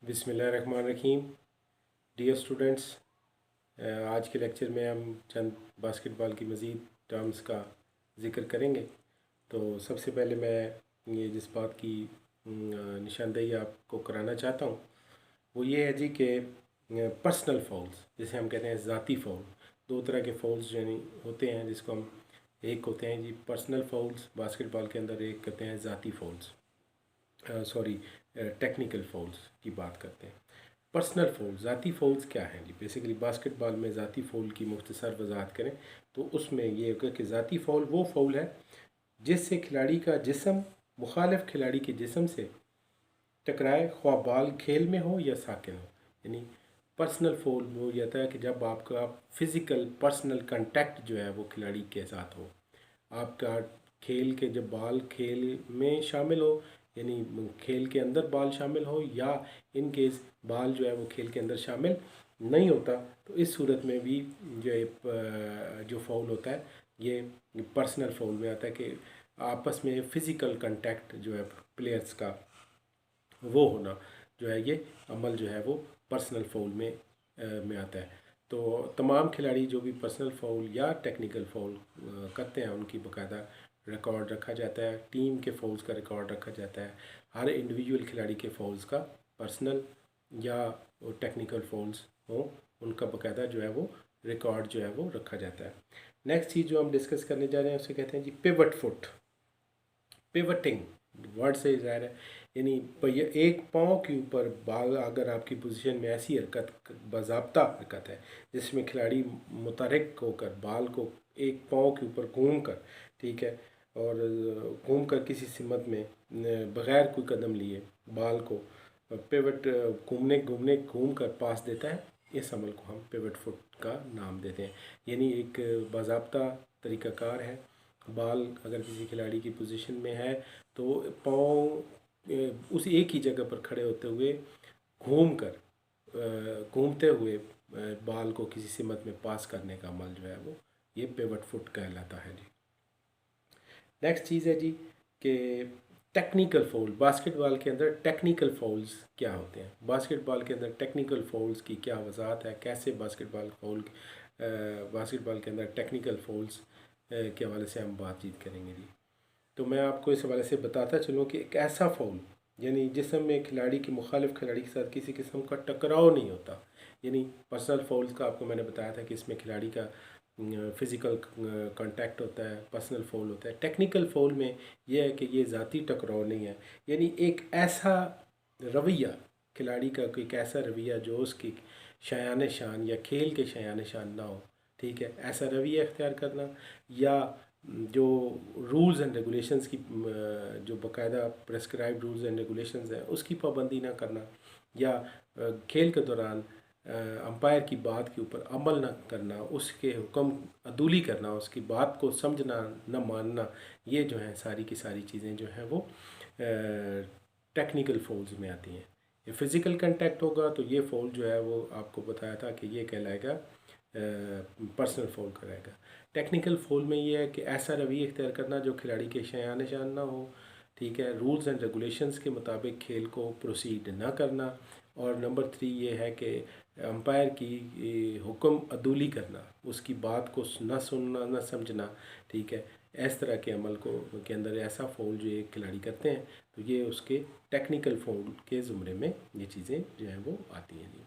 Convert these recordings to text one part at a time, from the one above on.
बिस्मिल्लाहिर्रहमानिर्रहीम। Dear students, आज के लेक्चर में हम चंद बास्केटबॉल की मज़ीद टर्म्स का ज़िक्र करेंगे। तो सबसे पहले मैं ये जिस बात की निशानदेही आपको कराना चाहता हूँ वो ये है जी कि पर्सनल फाउल्स, जिसे हम कहते हैं ज़ाती फ़ाउल। दो तरह के फाउल्स यानी होते हैं, जिसको हम एक होते हैं जी पर्सनल फाउल्स बास्केटबॉल के अंदर, एक कहते हैं ज़ाती फाउल्स, सॉरी टेक्निकल फाउल्स की बात करते हैं। पर्सनल फ़ाउल, ज़ाती फ़ाउल्स क्या हैं जी? बेसिकली बास्केटबॉल में ज़ाती फ़ाउल की मुख्तसर वजाहत करें तो उसमें ये होगा कि ज़ाती फ़ाउल वो फ़ाउल है जिससे खिलाड़ी का जिस्म मुखालिफ खिलाड़ी के जिस्म से टकराए, ख्वाह बॉल खेल में हो या साकिन हो। यानी पर्सनल फ़ाउल वो ये आता है कि जब आपका फ़िज़िकल पर्सनल कंटेक्ट जो है वो खिलाड़ी के साथ हो, आपका खेल के जब बॉल खेल में शामिल हो, यानी खेल के अंदर बॉल शामिल हो, या इन केस बॉल जो है वो खेल के अंदर शामिल नहीं होता, तो इस सूरत में भी जो फाउल होता है ये पर्सनल फाउल में आता है कि आपस में फ़िज़िकल कांटेक्ट जो है प्लेयर्स का वो होना जो है, ये अमल जो है वो पर्सनल फाउल में आता है। तो तमाम खिलाड़ी जो भी पर्सनल फाउल या टेक्निकल फाउल करते हैं उनकी बाकायदा रिकॉर्ड रखा जाता है, टीम के फाउल्स का रिकॉर्ड रखा जाता है, हर इंडिविजुअल खिलाड़ी के फाउल्स का, पर्सनल या टेक्निकल फाउल्स हों उनका बाकायदा जो है वो रिकॉर्ड जो है वो रखा जाता है। नेक्स्ट चीज़ जो हम डिस्कस करने जा रहे हैं उसे कहते हैं जी पिवट फुट। पिवटिंग वर्ड से ज़ाहिर है, यानी एक पाँव के ऊपर बाल, अगर आपकी पोजीशन में ऐसी हरकत बाज़ाब्ता हरकत है जिसमें खिलाड़ी मुतहरिक होकर बाल को एक पाँव के ऊपर घूम कर, ठीक है, और घूम कर किसी सिमत में बग़ैर कोई कदम लिए बाल को पिवट घूमने घूमने घूम कर पास देता है, इस अमल को हम पिवट फुट का नाम देते हैं। यानी एक बाज़ाब्ता तरीक़ाकार है, बाल अगर किसी खिलाड़ी की पोजीशन में है तो पाँव उस एक ही जगह पर खड़े होते हुए घूमते हुए बाल को किसी सिमत में पास करने का अमल जो है वो ये पिवट फुट कहलाता है जी। नेक्स्ट चीज़ है जी कि टेक्निकल फाउल। बास्केटबॉल के अंदर टेक्निकल फाउल्स क्या होते हैं? बास्केटबॉल के अंदर टेक्निकल फाउल्स की क्या वजाहत है, कैसे बास्केटबॉल के अंदर टेक्निकल फाउल्स के हवाले से हम बातचीत करेंगे जी। तो मैं आपको इस हवाले से बताता चलूँ कि एक ऐसा फाउल यानी जिसमें खिलाड़ी की मुखालिफ खिलाड़ी के साथ किसी किस्म का टकराव नहीं होता, यानी पर्सनल फाउल्स का आपको मैंने बताया था कि इसमें खिलाड़ी का फ़िज़िकल कांटेक्ट होता है, पर्सनल फाउल होता है। टेक्निकल फाउल में यह है कि ये ज़ाती टकराव नहीं है, यानी एक ऐसा रवैया, खिलाड़ी का कोई ऐसा रवैया जो उसकी शायान शान या खेल के शायान शान ना हो, ठीक है, ऐसा रवैया इख्तियार करना, या जो रूल्स एंड रेगुलेशंस की जो बाकायदा प्रेस्क्राइब्ड रूल्स एंड रेगुलेशंस हैं उसकी पाबंदी ना करना, या खेल के दौरान अंपायर की बात के ऊपर अमल ना करना, उसके हुक्म अदूली करना, उसकी बात को समझना न मानना, ये जो है सारी की सारी चीज़ें जो हैं वो टेक्निकल फाउल्स में आती हैं। ये फ़िज़िकल कांटेक्ट होगा तो ये फाउल जो है वो आपको बताया था कि ये कहलाएगा पर्सनल फाउल कराएगा। टेक्निकल फाउल में ये है कि ऐसा रवैया इख्तियार करना जो खिलाड़ी के शायान शान ना हो, ठीक है, रूल्स एंड रेगुलेशंस के मुताबिक खेल को प्रोसीड ना करना, और नंबर 3 ये है कि अंपायर की हुक्म अदूली करना, उसकी बात को ना सुनना ना समझना, ठीक है, इस तरह के अमल को के अंदर ऐसा फाउल जो एक खिलाड़ी करते हैं तो ये उसके टेक्निकल फाउल के ज़ुमरे में ये चीज़ें जो हैं वो आती हैं जी।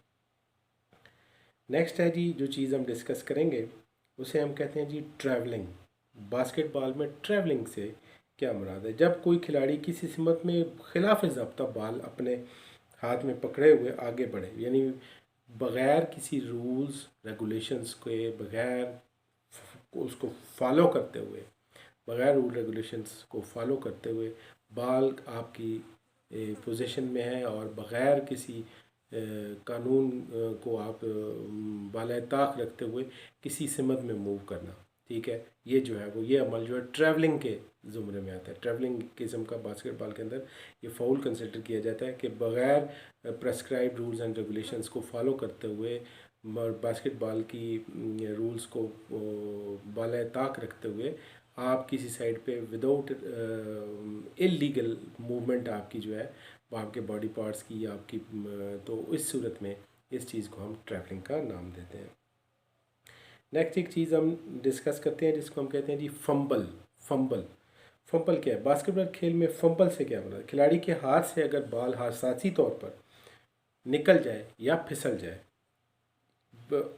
नेक्स्ट है जी जो चीज़ हम डिस्कस करेंगे उसे हम कहते हैं जी ट्रैवलिंग। बास्केटबॉल में ट्रैवलिंग से क्या मुराद है? जब कोई खिलाड़ी किसी सिमत में खिलाफ ज़ाब्ता बाल अपने हाथ में पकड़े हुए आगे बढ़े, यानी बग़ैर किसी रूल्स रेगुलेशंस के, बग़ैर उसको फॉलो करते हुए, बग़ैर रूल रेगुलेशंस को फॉलो करते हुए बाल आपकी पोजीशन में है और बग़ैर किसी कानून को आप बाला ताक रखते हुए किसी सिमत में मूव करना, ठीक है, ये जो है वो ये अमल जो है ट्रैवलिंग के ज़ुमरे में आता है। ट्रैवलिंग किस्म का बास्केटबॉल के अंदर ये फाउल कंसिडर किया जाता है कि बग़ैर प्रेस्क्राइब्ड रूल्स एंड रेगुलेशंस को फॉलो करते हुए, बास्केटबॉल की रूल्स को बाला ताक रखते हुए आप किसी साइड पे विदाउट इलीगल मूवमेंट आपकी जो है आपके बॉडी पार्ट्स की या आपकी तो इस सूरत में इस चीज़ को हम ट्रैवलिंग का नाम देते हैं। नेक्स्ट एक चीज़ हम डिस्कस करते हैं जिसको हम कहते हैं जी फंबल। फंबल फंबल क्या है? बास्केटबॉल खेल में फंबल से क्या होना है? खिलाड़ी के हाथ से अगर बॉल हादसाती तौर पर निकल जाए या फिसल जाए,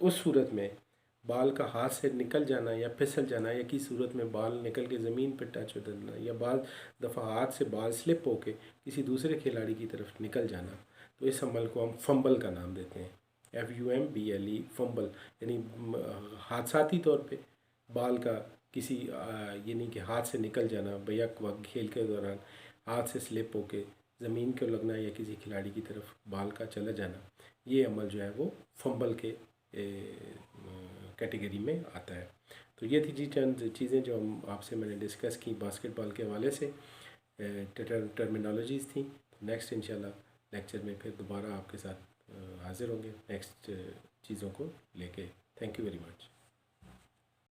उस सूरत में बाल का हाथ से निकल जाना या फिसल जाना, या किसी सूरत में बाल निकल के ज़मीन पर टच हो जाना, या बाल दफ़ा हाथ से बाल स्लिप होके किसी दूसरे खिलाड़ी की तरफ निकल जाना, तो इस अमल को हम फंबल का नाम देते हैं। FUMBLE फंबल, यानी हादसाती तौर पे बाल का किसी यानी कि हाथ से निकल जाना, बैक वक्त खेल के दौरान हाथ से स्लिप होके ज़मीन को लगना या किसी खिलाड़ी की तरफ बाल का चला जाना, ये अमल जो है वो फंबल के कैटेगरी में आता है। तो ये थी जी चंद चीज़ें जो हम आपसे मैंने डिस्कस की बास्केटबॉल के हवाले से, टर्मिनोलॉजीज़ थी। नेक्स्ट इंशाल्लाह लेक्चर में फिर दोबारा आपके साथ हाज़िर होंगे नेक्स्ट चीज़ों को लेके। Thank you very much.